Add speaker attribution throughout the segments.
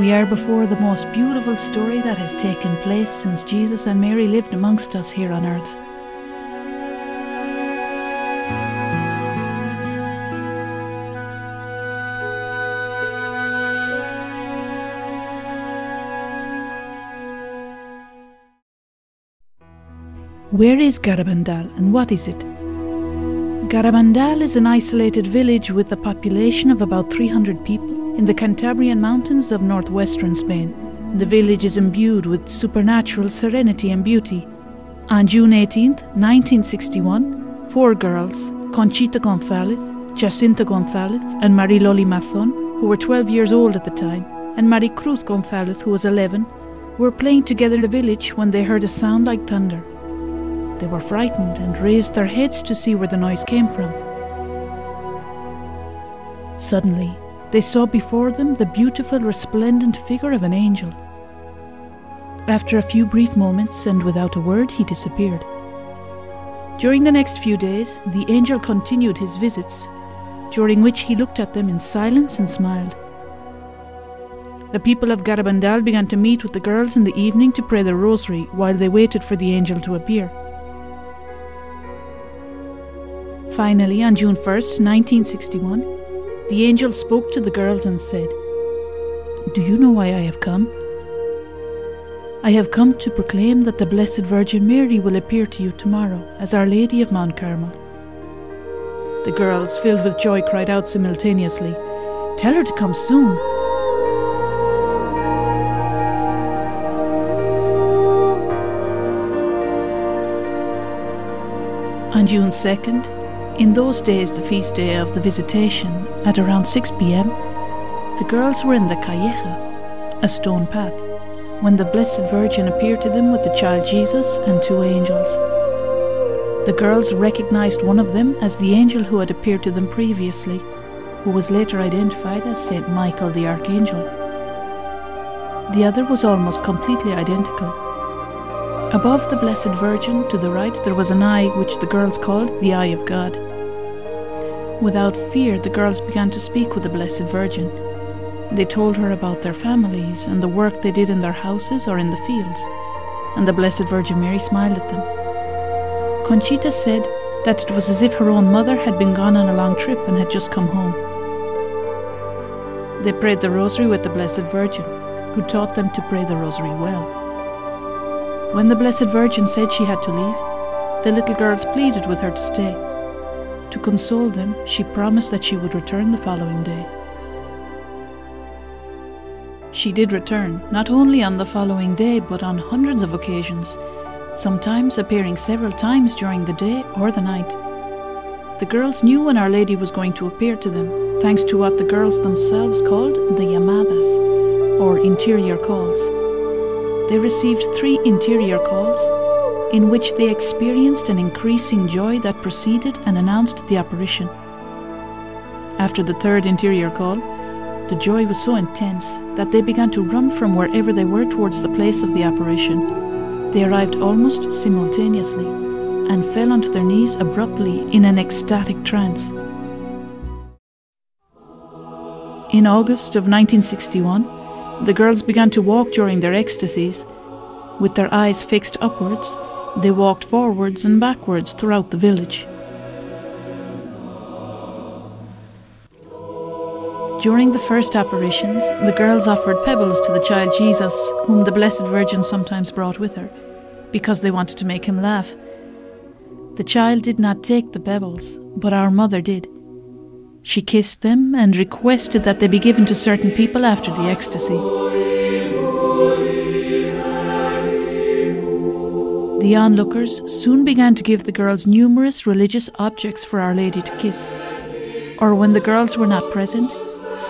Speaker 1: We are before the most beautiful story that has taken place since Jesus and Mary lived amongst us here on earth. Where is Garabandal and what is it? Garabandal is an isolated village with a population of about 300 people in the Cantabrian mountains of northwestern Spain. The village is imbued with supernatural serenity and beauty. On June 18th, 1961, 4 girls, Conchita González, Jacinta González and Mariloli Mazón, who were 12 years old at the time, and Maricruz González, who was 11, were playing together in the village when they heard a sound like thunder. They were frightened and raised their heads to see where the noise came from. Suddenly, they saw before them the beautiful, resplendent figure of an angel. After a few brief moments, and without a word, he disappeared. During the next few days, the angel continued his visits, during which he looked at them in silence and smiled. The people of Garabandal began to meet with the girls in the evening to pray the rosary while they waited for the angel to appear. Finally, on June 1st, 1961, the angel spoke to the girls and said, "Do you know why I have come? I have come to proclaim that the Blessed Virgin Mary will appear to you tomorrow as Our Lady of Mount Carmel." The girls, filled with joy, cried out simultaneously, "Tell her to come soon." On June 2nd, in those days the feast day of the Visitation, at around 6 p.m, the girls were in the calleja, a stone path, when the Blessed Virgin appeared to them with the child Jesus and 2 angels. The girls recognized one of them as the angel who had appeared to them previously, who was later identified as Saint Michael the Archangel. The other was almost completely identical. Above the Blessed Virgin, to the right, there was an eye which the girls called the Eye of God. Without fear, the girls began to speak with the Blessed Virgin. They told her about their families and the work they did in their houses or in the fields, and the Blessed Virgin Mary smiled at them. Conchita said that it was as if her own mother had been gone on a long trip and had just come home. They prayed the rosary with the Blessed Virgin, who taught them to pray the rosary well. When the Blessed Virgin said she had to leave, the little girls pleaded with her to stay. To console them, she promised that she would return the following day. She did return, not only on the following day, but on hundreds of occasions, sometimes appearing several times during the day or the night. The girls knew when Our Lady was going to appear to them, thanks to what the girls themselves called the llamadas, or interior calls. They received 3 interior calls, in which they experienced an increasing joy that preceded and announced the apparition. After the 3rd interior call, the joy was so intense that they began to run from wherever they were towards the place of the apparition. They arrived almost simultaneously and fell onto their knees abruptly in an ecstatic trance. In August of 1961, the girls began to walk during their ecstasies. With their eyes fixed upwards, they walked forwards and backwards throughout the village. During the first apparitions, the girls offered pebbles to the child Jesus, whom the Blessed Virgin sometimes brought with her, because they wanted to make him laugh. The child did not take the pebbles, but our mother did. She kissed them and requested that they be given to certain people after the ecstasy. The onlookers soon began to give the girls numerous religious objects for Our Lady to kiss. Or when the girls were not present,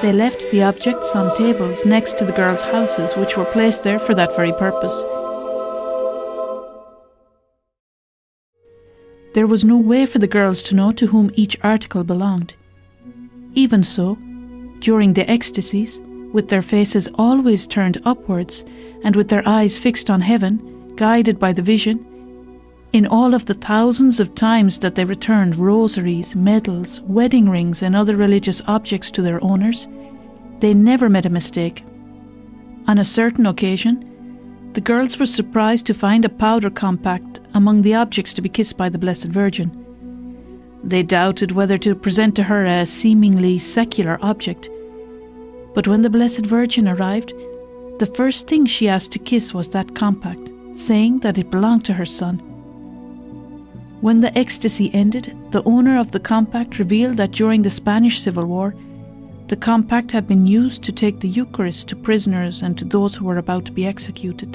Speaker 1: they left the objects on tables next to the girls' houses, which were placed there for that very purpose. There was no way for the girls to know to whom each article belonged. Even so, during the ecstasies, with their faces always turned upwards and with their eyes fixed on heaven, guided by the vision, in all of the thousands of times that they returned rosaries, medals, wedding rings and other religious objects to their owners, they never made a mistake. On a certain occasion, the girls were surprised to find a powder compact among the objects to be kissed by the Blessed Virgin. They doubted whether to present to her a seemingly secular object, but when the Blessed Virgin arrived, the first thing she asked to kiss was that compact, saying that it belonged to her son. When the ecstasy ended, the owner of the compact revealed that during the Spanish Civil War, the compact had been used to take the Eucharist to prisoners and to those who were about to be executed.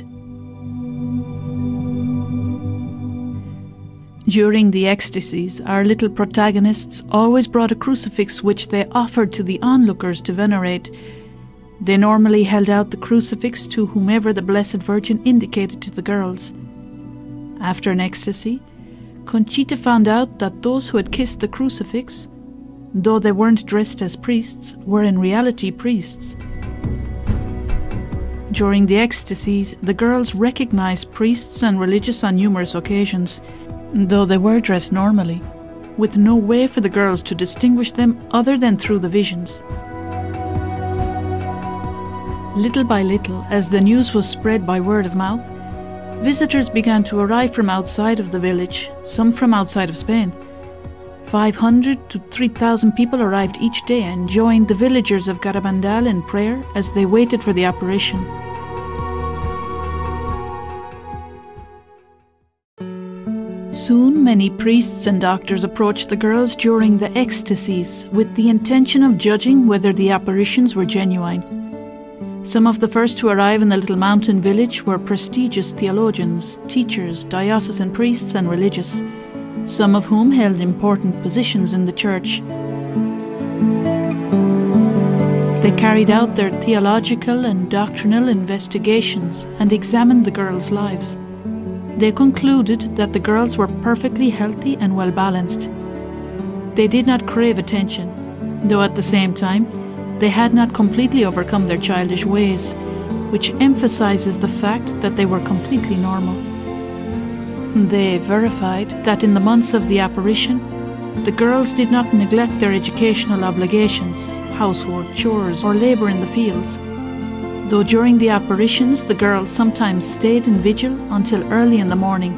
Speaker 1: During the ecstasies, our little protagonists always brought a crucifix which they offered to the onlookers to venerate. They normally held out the crucifix to whomever the Blessed Virgin indicated to the girls. After an ecstasy, Conchita found out that those who had kissed the crucifix, though they weren't dressed as priests, were in reality priests. During the ecstasies, the girls recognized priests and religious on numerous occasions, though they were dressed normally, with no way for the girls to distinguish them other than through the visions. Little by little, as the news was spread by word of mouth, visitors began to arrive from outside of the village, some from outside of Spain. 500 to 3,000 people arrived each day and joined the villagers of Garabandal in prayer as they waited for the apparition. Soon many priests and doctors approached the girls during the ecstasies with the intention of judging whether the apparitions were genuine. Some of the first to arrive in the little mountain village were prestigious theologians, teachers, diocesan priests and religious, some of whom held important positions in the church. They carried out their theological and doctrinal investigations and examined the girls' lives. They concluded that the girls were perfectly healthy and well-balanced. They did not crave attention, though at the same time, they had not completely overcome their childish ways, which emphasizes the fact that they were completely normal. They verified that in the months of the apparition, the girls did not neglect their educational obligations, housework, chores, or labor in the fields. Though during the apparitions the girls sometimes stayed in vigil until early in the morning,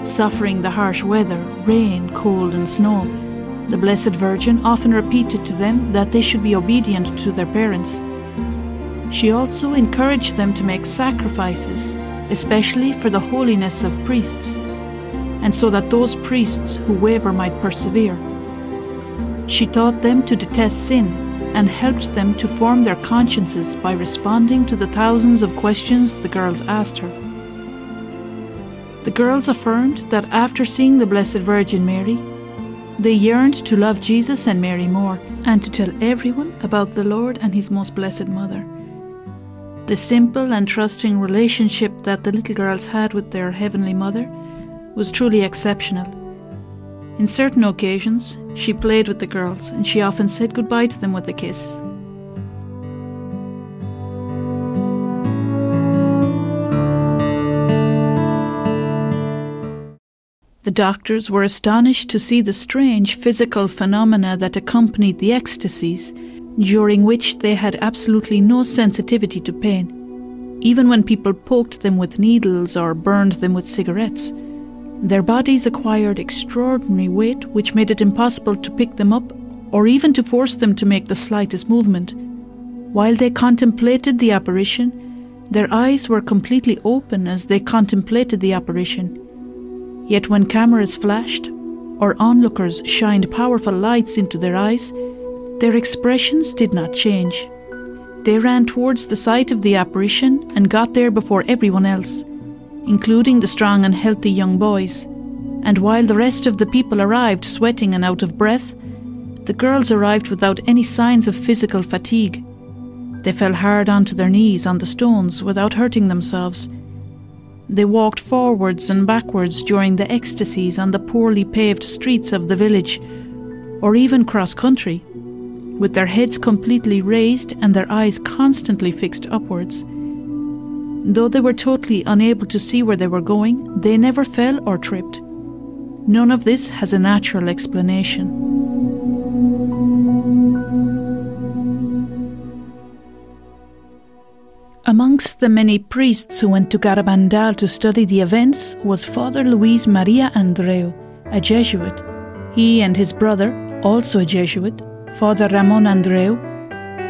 Speaker 1: suffering the harsh weather, rain, cold and snow, the Blessed Virgin often repeated to them that they should be obedient to their parents. She also encouraged them to make sacrifices, especially for the holiness of priests, and so that those priests who waver might persevere. She taught them to detest sin and helped them to form their consciences by responding to the thousands of questions the girls asked her. The girls affirmed that after seeing the Blessed Virgin Mary, they yearned to love Jesus and Mary more, and to tell everyone about the Lord and His most blessed Mother. The simple and trusting relationship that the little girls had with their Heavenly Mother was truly exceptional. In certain occasions, she played with the girls, and she often said goodbye to them with a kiss. The doctors were astonished to see the strange physical phenomena that accompanied the ecstasies, during which they had absolutely no sensitivity to pain. Even when people poked them with needles or burned them with cigarettes, their bodies acquired extraordinary weight which made it impossible to pick them up or even to force them to make the slightest movement. While they contemplated the apparition, their eyes were completely open as they contemplated the apparition. Yet when cameras flashed or onlookers shined powerful lights into their eyes, their expressions did not change. They ran towards the site of the apparition and got there before everyone else, including the strong and healthy young boys. And while the rest of the people arrived sweating and out of breath, the girls arrived without any signs of physical fatigue. They fell hard onto their knees on the stones without hurting themselves. They walked forwards and backwards during the ecstasies on the poorly paved streets of the village, or even cross-country, with their heads completely raised and their eyes constantly fixed upwards. Though they were totally unable to see where they were going, they never fell or tripped. None of this has a natural explanation. A Amongst the many priests who went to Garabandal to study the events was Father Luis Maria Andreu, a Jesuit. He and his brother, also a Jesuit, Father Ramon Andreu,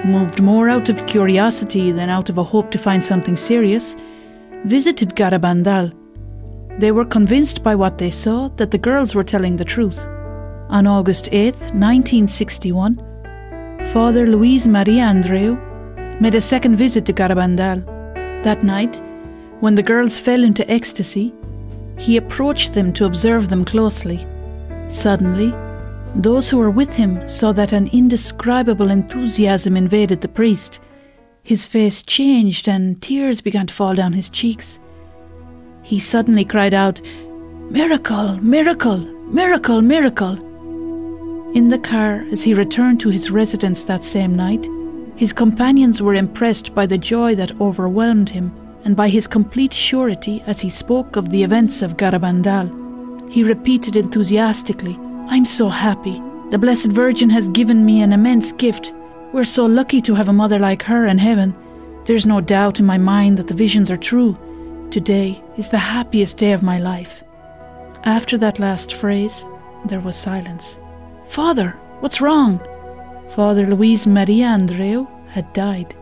Speaker 1: moved more out of curiosity than out of a hope to find something serious, visited Garabandal. They were convinced by what they saw that the girls were telling the truth. On August 8, 1961, Father Luis Maria Andreu made a second visit to Garabandal. That night, when the girls fell into ecstasy, he approached them to observe them closely. Suddenly, those who were with him saw that an indescribable enthusiasm invaded the priest. His face changed and tears began to fall down his cheeks. He suddenly cried out, "Miracle! Miracle! Miracle! Miracle!" In the car, as he returned to his residence that same night, his companions were impressed by the joy that overwhelmed him and by his complete surety as he spoke of the events of Garabandal. He repeated enthusiastically, "I'm so happy. The Blessed Virgin has given me an immense gift. We're so lucky to have a mother like her in heaven. There's no doubt in my mind that the visions are true. Today is the happiest day of my life." After that last phrase, there was silence. "Father, what's wrong?" Father Luis Maria Andreu had died.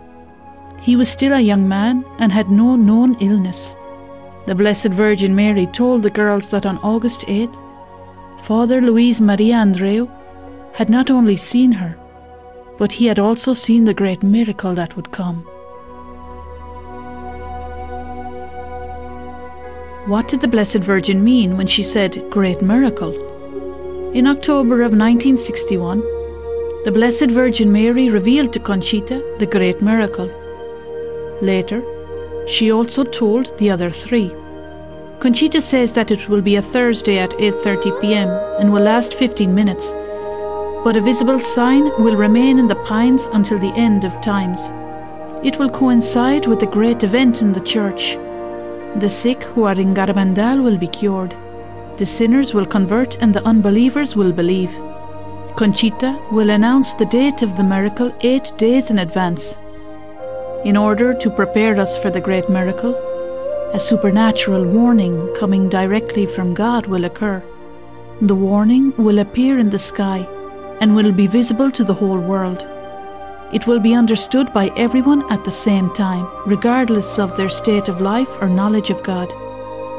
Speaker 1: He was still a young man and had no known illness. The Blessed Virgin Mary told the girls that on August 8th, Father Luis Maria Andreu had not only seen her, but he had also seen the great miracle that would come. What did the Blessed Virgin mean when she said, "great miracle"? In October of 1961, the Blessed Virgin Mary revealed to Conchita the great miracle. Later, she also told the other three. Conchita says that it will be a Thursday at 8:30 p.m. and will last 15 minutes, but a visible sign will remain in the pines until the end of times. It will coincide with the great event in the church. The sick who are in Garabandal will be cured. The sinners will convert and the unbelievers will believe. Conchita will announce the date of the miracle 8 days in advance. In order to prepare us for the great miracle, a supernatural warning coming directly from God will occur. The warning will appear in the sky and will be visible to the whole world. It will be understood by everyone at the same time, regardless of their state of life or knowledge of God.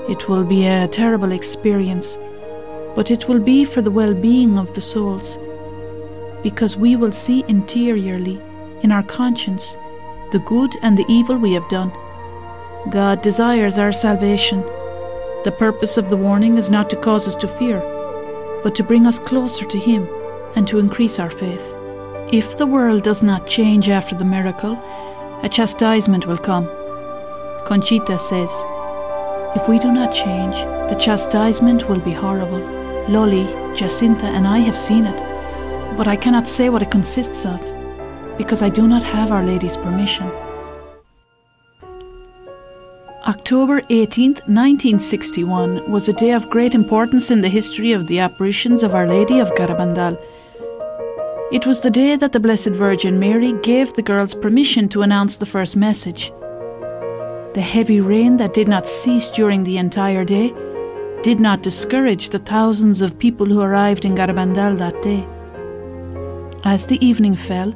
Speaker 1: It will be a terrible experience, but it will be for the well-being of the souls, because we will see interiorly, in our conscience, the good and the evil we have done. God desires our salvation. The purpose of the warning is not to cause us to fear, but to bring us closer to Him and to increase our faith. If the world does not change after the miracle, a chastisement will come. Conchita says, if we do not change, the chastisement will be horrible. Loli, Jacinta and I have seen it, but I cannot say what it consists of, because I do not have Our Lady's permission. October 18th, 1961 was a day of great importance in the history of the apparitions of Our Lady of Garabandal. It was the day that the Blessed Virgin Mary gave the girls permission to announce the first message. The heavy rain that did not cease during the entire day did not discourage the thousands of people who arrived in Garabandal that day. As the evening fell,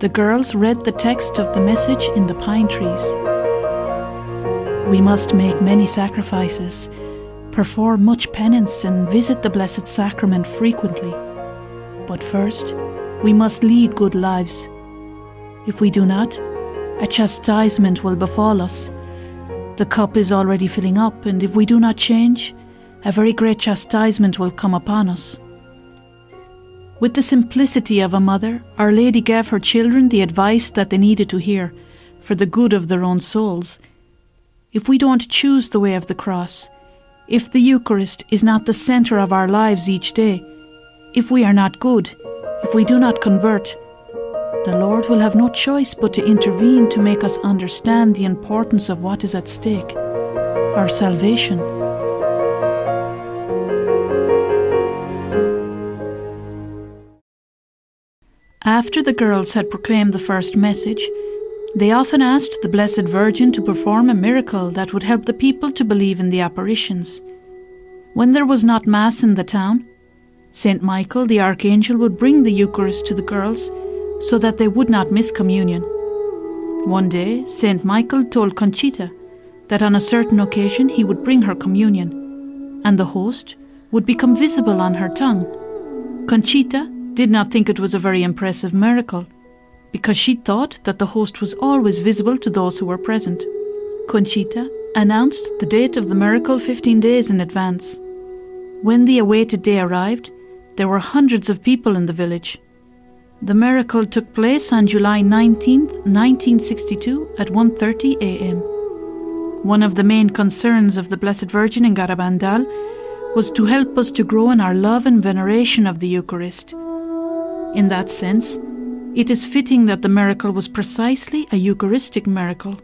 Speaker 1: the girls read the text of the message in the pine trees. We must make many sacrifices, perform much penance and visit the Blessed Sacrament frequently. But first, we must lead good lives. If we do not, a chastisement will befall us. The cup is already filling up, and if we do not change, a very great chastisement will come upon us. With the simplicity of a mother, Our Lady gave her children the advice that they needed to hear for the good of their own souls. If we don't choose the way of the cross, if the Eucharist is not the centre of our lives each day, if we are not good, if we do not convert, the Lord will have no choice but to intervene to make us understand the importance of what is at stake, our salvation. After the girls had proclaimed the first message, They often asked the Blessed Virgin to perform a miracle that would help the people to believe in the apparitions. When there was not Mass in the town, St. Michael the Archangel would bring the Eucharist to the girls so that they would not miss communion. One day, St. Michael told Conchita that on a certain occasion he would bring her communion, and the host would become visible on her tongue. Conchita did not think it was a very impressive miracle, because she thought that the host was always visible to those who were present. Conchita announced the date of the miracle 15 days in advance. When the awaited day arrived, there were hundreds of people in the village. The miracle took place on July 19, 1962 at 1:30 a.m. One of the main concerns of the Blessed Virgin in Garabandal was to help us to grow in our love and veneration of the Eucharist. In that sense, it is fitting that the miracle was precisely a Eucharistic miracle.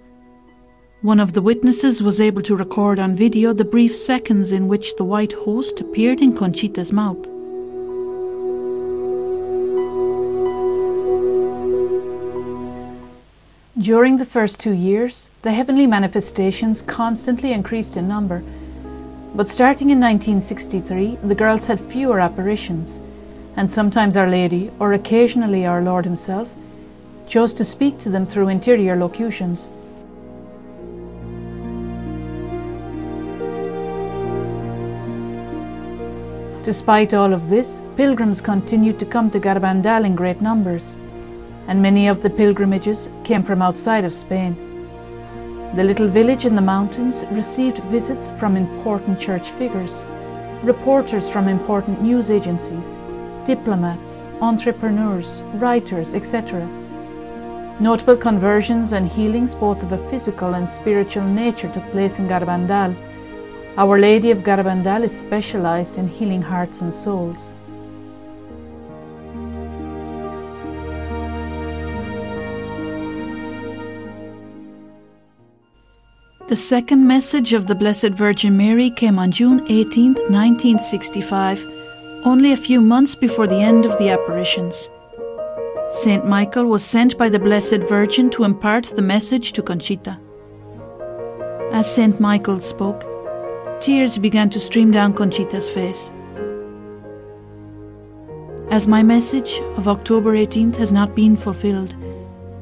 Speaker 1: One of the witnesses was able to record on video the brief seconds in which the white host appeared in Conchita's mouth. During the first 2 years, the heavenly manifestations constantly increased in number, but starting in 1963, the girls had fewer apparitions, and sometimes Our Lady, or occasionally our Lord himself, chose to speak to them through interior locutions. Despite all of this, pilgrims continued to come to Garabandal in great numbers, and many of the pilgrimages came from outside of Spain. The little village in the mountains received visits from important church figures, reporters from important news agencies, diplomats, entrepreneurs, writers, etc. Notable conversions and healings both of a physical and spiritual nature took place in Garabandal. Our Lady of Garabandal is specialized in healing hearts and souls. The second message of the Blessed Virgin Mary came on June 18, 1965, only a few months before the end of the apparitions. Saint Michael was sent by the Blessed Virgin to impart the message to Conchita. As Saint Michael spoke, tears began to stream down Conchita's face. As my message of October 18th has not been fulfilled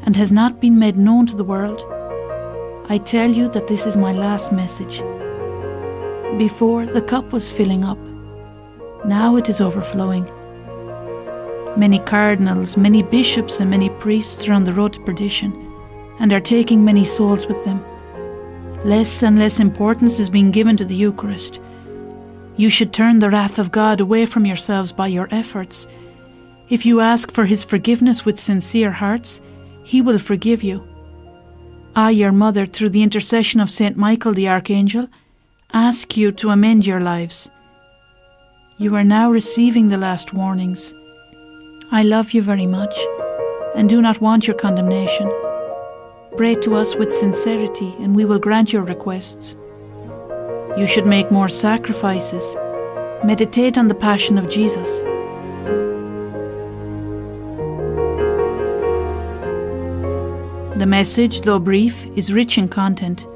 Speaker 1: and has not been made known to the world, I tell you that this is my last message. Before, the cup was filling up. Now it is overflowing. Many cardinals, many bishops and many priests are on the road to perdition and are taking many souls with them. Less and less importance is being given to the Eucharist. You should turn the wrath of God away from yourselves by your efforts. If you ask for His forgiveness with sincere hearts, He will forgive you. I, your mother, through the intercession of St. Michael the Archangel, ask you to amend your lives. You are now receiving the last warnings. I love you very much and do not want your condemnation. Pray to us with sincerity and we will grant your requests. You should make more sacrifices. Meditate on the Passion of Jesus. The message, though brief, is rich in content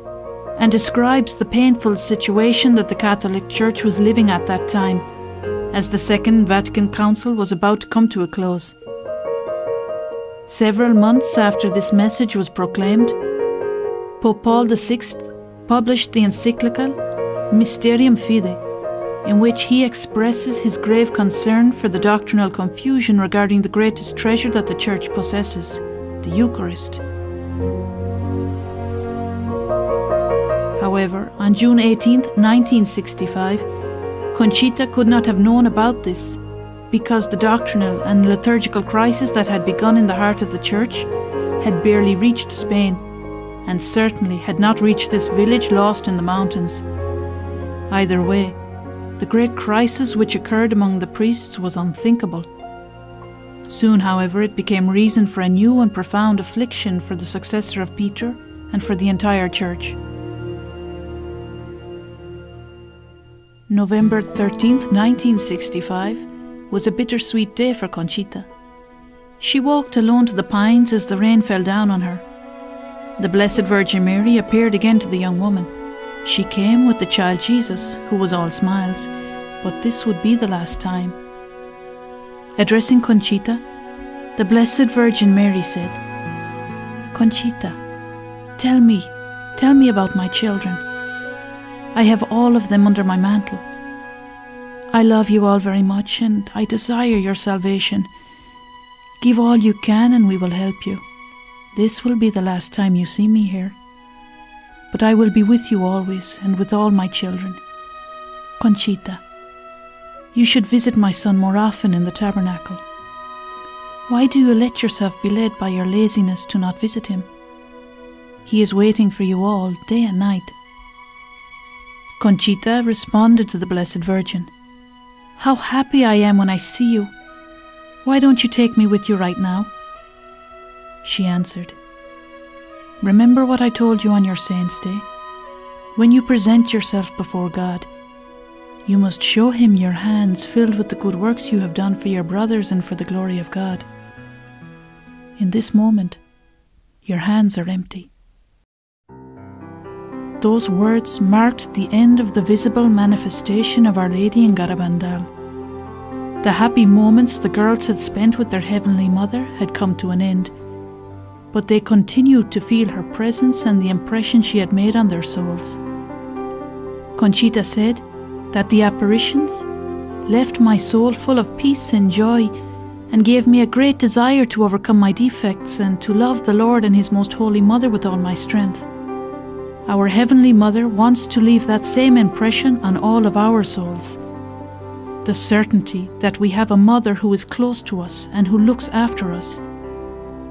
Speaker 1: and describes the painful situation that the Catholic Church was living at that time, as the Second Vatican Council was about to come to a close. Several months after this message was proclaimed, Pope Paul VI published the encyclical Mysterium Fidei, in which he expresses his grave concern for the doctrinal confusion regarding the greatest treasure that the Church possesses, the Eucharist. However, on June 18, 1965, Conchita could not have known about this because the doctrinal and liturgical crisis that had begun in the heart of the Church had barely reached Spain, and certainly had not reached this village lost in the mountains. Either way, the great crisis which occurred among the priests was unthinkable. Soon, however, it became reason for a new and profound affliction for the successor of Peter and for the entire Church. November 13th, 1965 was a bittersweet day for Conchita. She walked alone to the pines as the rain fell down on her. The Blessed Virgin Mary appeared again to the young woman. She came with the child Jesus, who was all smiles, but this would be the last time. Addressing Conchita, the Blessed Virgin Mary said, "Conchita, tell me about my children. I have all of them under my mantle. I love you all very much, and I desire your salvation. Give all you can, and we will help you. This will be the last time you see me here. But I will be with you always, and with all my children. Conchita, you should visit my son more often in the tabernacle. Why do you let yourself be led by your laziness to not visit him? He is waiting for you all, day and night." Conchita responded to the Blessed Virgin, "How happy I am when I see you. Why don't you take me with you right now?" She answered, "Remember what I told you on your Saints' Day? When you present yourself before God, you must show him your hands filled with the good works you have done for your brothers and for the glory of God. In this moment, your hands are empty." Those words marked the end of the visible manifestation of Our Lady in Garabandal. The happy moments the girls had spent with their Heavenly Mother had come to an end, but they continued to feel her presence and the impression she had made on their souls. Conchita said that the apparitions left my soul full of peace and joy and gave me a great desire to overcome my defects and to love the Lord and His Most Holy Mother with all my strength. Our Heavenly Mother wants to leave that same impression on all of our souls. The certainty that we have a Mother who is close to us and who looks after us.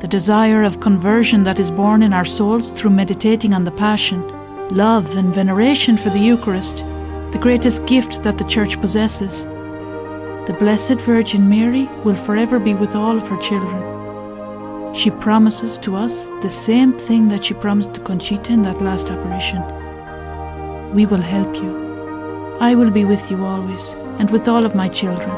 Speaker 1: The desire of conversion that is born in our souls through meditating on the Passion. Love and veneration for the Eucharist, the greatest gift that the Church possesses. The Blessed Virgin Mary will forever be with all of her children. She promises to us the same thing that she promised to Conchita in that last apparition. We will help you. I will be with you always, and with all of my children.